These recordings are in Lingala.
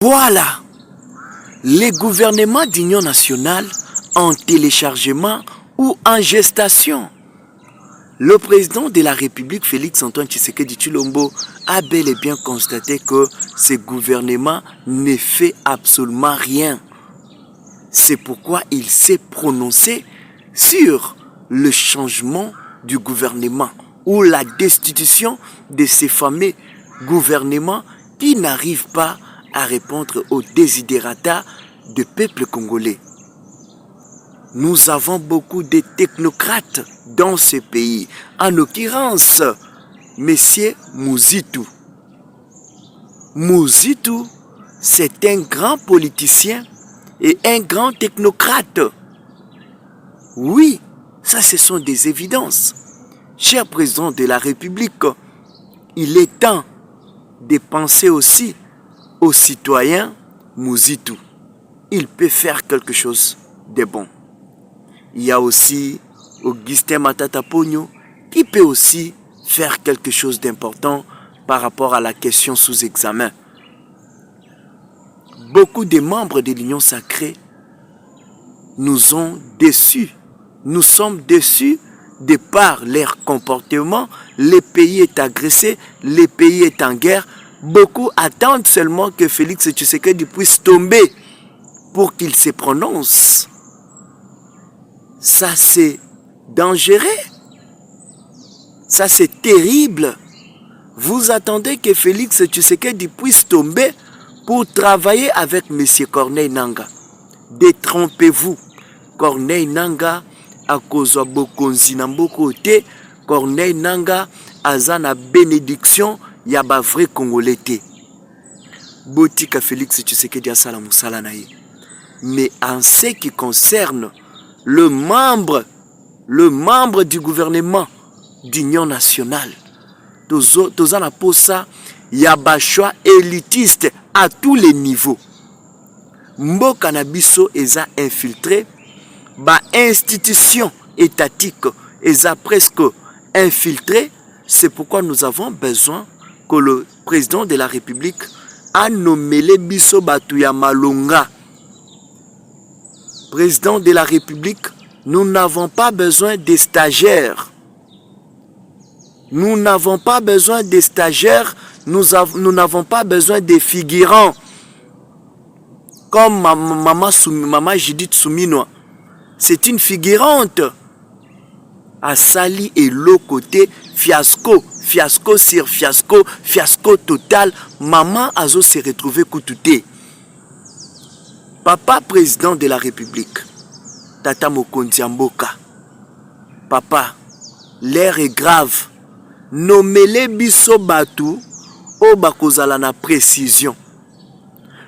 Voilà, les gouvernements d'union nationale en téléchargement ou en gestation. Le président de la République, Félix-Antoine Tshisekedi Tshilombo, a bel et bien constaté que ce gouvernement ne fait absolument rien. C'est pourquoi il s'est prononcé sur le changement du gouvernement ou la destitution de ces fameux gouvernements qui n'arrivent pas à répondre aux désidérata du peuple congolais. Nous avons beaucoup de technocrates dans ce pays. En l'occurrence, M. Muzitu. Muzitu, c'est un grand politicien et un grand technocrate. Oui, ça ce sont des évidences. Cher président de la République, il est temps de penser aussi aux citoyens Muzitu. Il peut faire quelque chose de bon. Il y a aussi Augustin Matata Ponyo qui peut aussi faire quelque chose d'important par rapport à la question sous examen. Beaucoup de membres de l'Union sacrée nous ont déçus. Nous sommes déçus de par leur comportement. Le pays est agressé, le pays est en guerre. Beaucoup attendent seulement que Félix Tshisekedi puisse tomber pour qu'il se prononce. Ça c'est dangereux. Ça c'est terrible. Vous attendez que Félix Tshisekedi puisse tomber pour travailler avec M. Corneille Nangaa. Détrompez-vous. Corneille Nangaa a kozwa bokonzi na mboko te. Corneille Nangaa aza na bénédiction ya ba vrai congolais te. Botika Félix Tshisekedi asala musala na ye. Mais en ce qui concerne le membre du gouvernement d'union nationale, toza na posa ya ba choix élitiste à tous les niveaux. Mboka na biso eza infiltré, ba institution étatique eza presque infiltré. C'est pourquoi nous avons besoin que le président de la République a nommé les biso batu ya malonga. Président de la République, nous n'avons pas besoin des stagiaires. Nous n'avons pas besoin des stagiaires, nous n'avons pas besoin des figurants. Comme maman Judith Souminoa, c'est une figurante. Asali et l'autre côté, fiasco sur fiasco, fiasco total. Maman Azo s'est retrouvée coutouté. Papa président de la République, Tata Mokonzi Mboka, papa, l'air est grave. Nommez-les biso batu o bakozala na précision.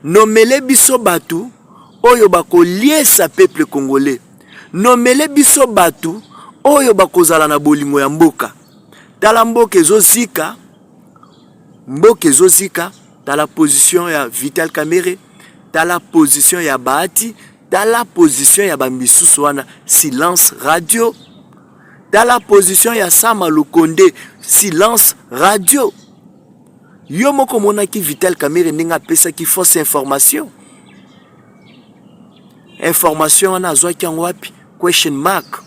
Nommez-les biso batu oyo bako lier sa peuple congolais. Nommez-les biso batu oyo bakozala na bolingo ya mboka. Tala mboka ezozika, tala position ya Vital Kamerhe, tala position ya Bahati, tala position ya bamisusu wana silence radio, tala position ya Sama Lukonde silence radio. Yo moko monaki Vital Kamerhe ninga pesa ki fausse information. Information wana azwaki yango wapi? Question mark.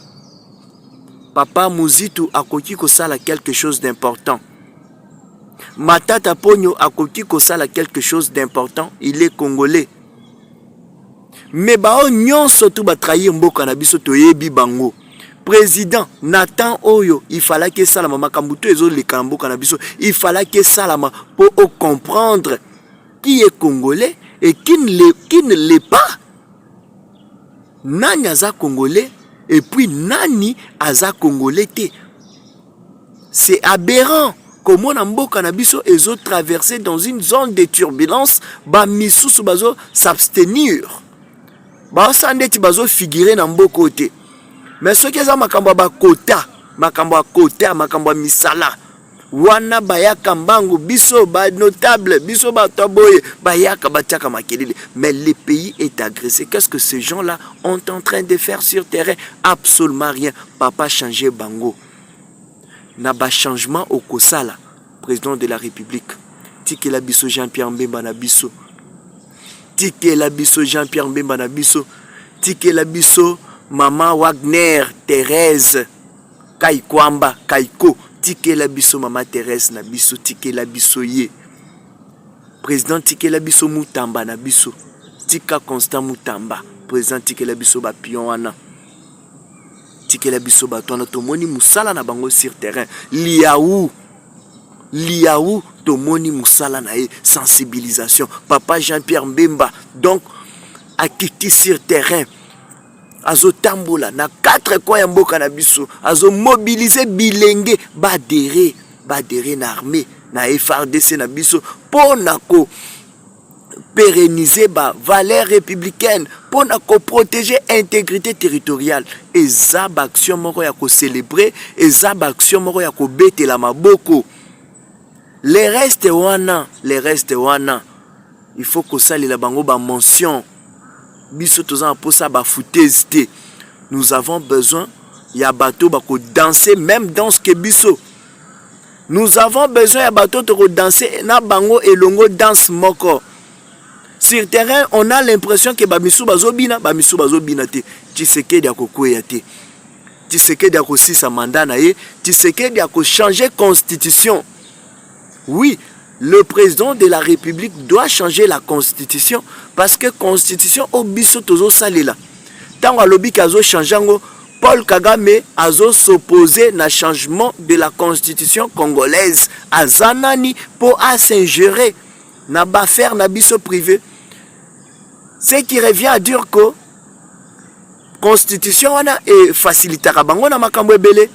Papa Muzitu akoki kosala quelque chose d'important. Matata Ponyo akoki kosala quelque chose d'important. Il est congolais. Mais bao nyonso tu ba trahir mboka na biso toyebi bango. Président Nathan Oyo, il fallait que salama makambuto ezo le kamboka na biso. Il fallait que salama pour comprendre qui est congolais et qui ne l'est pas. Nani aza congolais et puis nani aza congolais te. C'est aberrant. Comment mboka na biso ezo traverser dans une zone de turbulence, ba misusu bazo s'abstenir. Ba sandeti bazo figurer na mboko te. Mais ce qui est makambo ba kota, makambo misala. Wana bayaka mbangu biso ba notable, biso ba toboye, bayaka batiaka makelele. Mais le pays est agressé. Qu'est-ce que ces gens-là ont en train de faire sur terrain? Absolument rien. Papa changer bango. Na ba changement au Kosala, président de la République. Tikela biso Jean-Pierre Mbemba na biso. tikela biso Jean-Pierre Mbemba na biso, tikela biso Maman Wagner Thérèse Kaikwamba Kaiko, tikela biso Maman Thérèse na biso, tikela biso ye président, tikela biso Mutamba na biso, tika Constant Mutamba président, tikela biso ba pion wana, tikela biso bato wana tomoni musala na bango sur terrain. Liaou tomoni musala na ye, sensibilisation. Papa Jean-Pierre Mbemba donc akiti sur terrain, azo tambola na 4 coins ya mboka na biso, azo mobiliser bilenge badere na armée na FRDC na biso pona ko pérenniser ba valeurs républicaines, pona ko protéger intégrité territoriale. Eza ba action moko ya ko célébrer, eza ba action moko ya ko betela maboko. Les restes wana, il faut que ça la bango ba mention. Biso tozan pour ça ba foutaise te. Nous avons besoin ya bateau ba ko danser même danse que biso. Nous avons besoin ya bateau to ko danser na bango elongo danse moko. Sur terrain, on a l'impression que bamisu bazobina te. Tshisekedi akokwea te. Tshisekedi akosisa mandat na ye, Tshisekedi ako changer constitution. Oui, le président de la République doit changer la constitution parce que constitution obiso tozo salela. Tango alobi kazo changeango, Paul Kagame azo s'opposer na changement de la constitution congolaise. Azanani pour s'ingérer na affaire na biso privé. Ce qui revient à dire que constitution wana et facilitera bango na makambo ebele.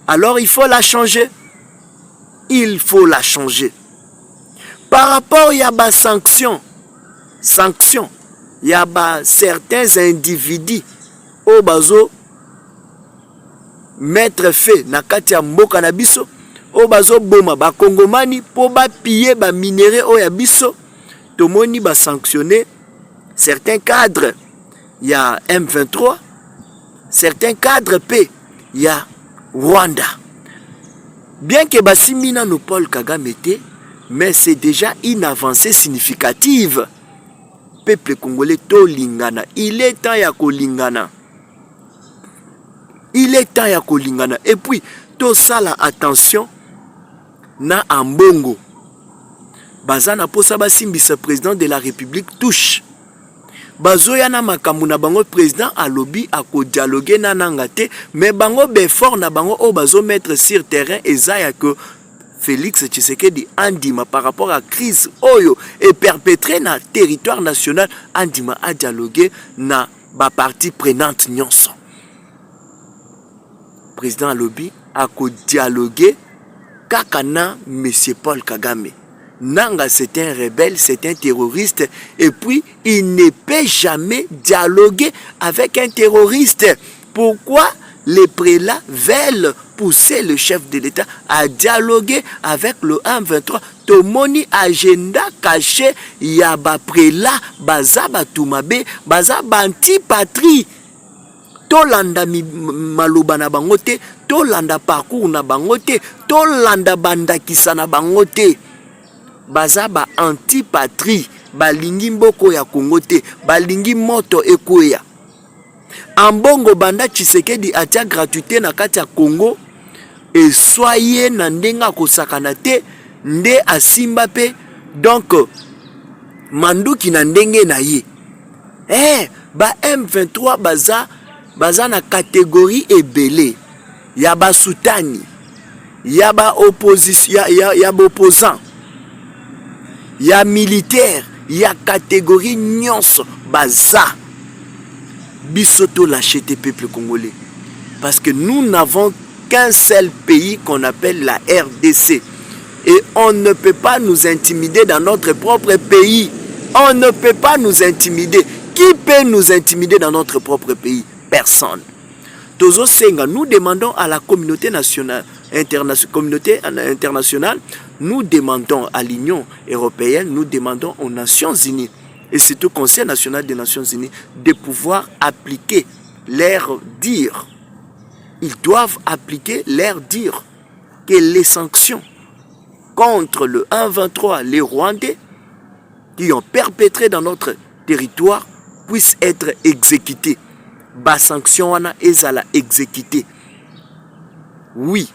Alors il faut la changer. Il faut la changer. Par rapport à ba sanction, il y a certains individus au bazo mettre fait na kati ya mboka na biso, au bazo boma ba kongomani po ba piller ba minéraux o ya biso, tomoni ba sanctionner certains cadres. Il y a M23, certains cadres P, il y a Rwanda. Bien que Bassimina no Paul Kagame était, mais c'est déjà une avancée significative. Peuple congolais to lingana. Il est temps ya ko lingana. Et puis, to sala attention na ambongo. Bazana posa basimbisa président de la République touche. Bazoya na makambu na bango président alobi ako dialoguer na nangate, mais bango befort na bango o bazo mettre sur terrain ezaya que Félix Tshisekedi andima par rapport à crise oyo et perpétré na territoire national, andima a dialoguer na ba partie prenante nyonso. Président alobi ako dialoguer kaka na monsieur Paul Kagame. Nanga c'est un rebelle, c'est un terroriste, et puis il ne peut jamais dialoguer avec un terroriste. Pourquoi les prélats veulent pousser le chef de l'État à dialoguer avec le 1-23? Tomoni agenda caché, yaba prélat, baza batumabe, baza banti-patrie. Tolanda maloba na bangote, tolanda parcours na bangote, tolanda bandakisa na bangote. Baza ba anti-patrie, balingi mboko ya Congo te, balingi moto ekoya. Ambongo banda Tshisekedi atia gratuité na kati ya Congo, et soyez na ndenga kosakana te, nde asimba pe, donc manduki na ndenge na ye. Ba M23 baza na catégorie ebele, ya ba soutani, ya ba opposition, ya ba opposant. Il y a militaire, il y a catégorie nyonso, baza. Bisoto l'acheter peuple congolais. Parce que nous n'avons qu'un seul pays qu'on appelle la RDC. Et on ne peut pas nous intimider dans notre propre pays. On ne peut pas nous intimider. Qui peut nous intimider dans notre propre pays? Personne. Tozo Senga, nous demandons à la communauté nationale, internationale, nous demandons à l'Union européenne, nous demandons aux Nations Unies et surtout au Conseil national des Nations Unies de pouvoir appliquer leur dire. Ils doivent appliquer leur dire que les sanctions contre le 1-23, les Rwandais qui ont perpétré dans notre territoire puisse être exécuté. Bas sanction wana ezala exécuté. Oui,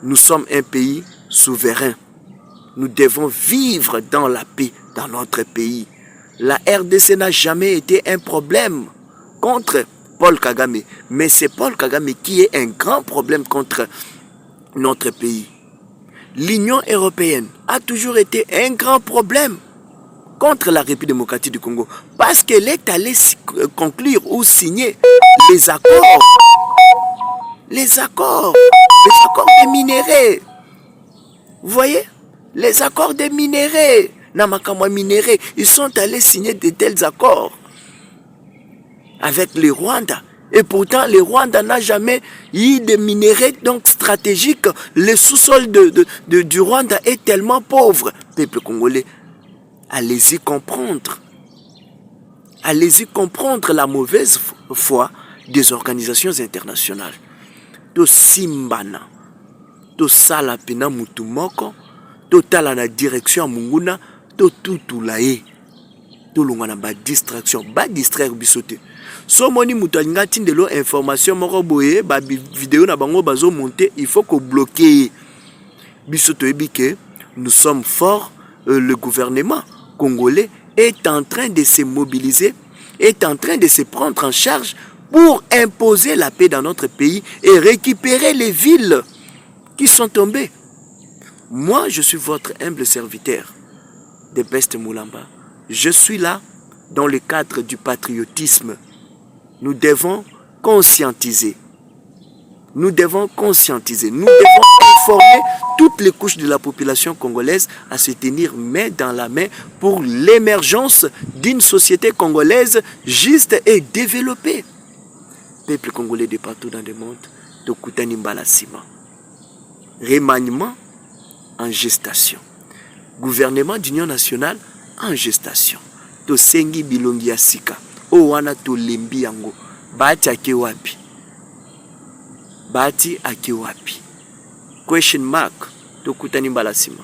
nous sommes un pays souverain. Nous devons vivre dans la paix dans notre pays. La RDC n'a jamais été un problème contre Paul Kagame. Mais c'est Paul Kagame qui est un grand problème contre notre pays. L'Union européenne a toujours été un grand problème contre la République démocratique du Congo. Parce qu'elle est allée conclure ou signer les accords. Les accords des minéraux. Vous voyez? Les accords des minéraux. Namakamwa minéraux. Ils sont allés signer de tels accords avec le Rwanda. Et pourtant, le Rwanda n'a jamais eu de minéraux donc stratégiques. Le sous-sol du Rwanda est tellement pauvre. Peuple congolais, allez-y comprendre. Allez-y comprendre la mauvaise foi des organisations internationales. To simbana, to sala pena mutumoko, to tala na direction munguna, to tutulae. To longana ba distraction, ba distraire bisote. So moni mutu alinga tindelo information moko boye, ba vidéo na bango bazo monter, il faut que bloquer. Bisoto ebike, nous sommes forts, le gouvernement congolais est en train de se mobiliser, est en train de se prendre en charge pour imposer la paix dans notre pays et récupérer les villes qui sont tombées. Moi, je suis votre humble serviteur de Best Moulamba. Je suis là dans le cadre du patriotisme. Nous devons conscientiser. Nous devons conscientiser. Nous devons informer toutes les couches de la population congolaise à se tenir main dans la main pour l'émergence d'une société congolaise juste et développée. Peuple congolais de partout dans le monde, Tokutani Mbalasima. Remaniement en gestation. Gouvernement d'union nationale en gestation. Tosengi bilongi ya sika. Owana to lembi yango. Bati ake wapi? Bati ake wapi? Question mark. Tokutani Mbalasima.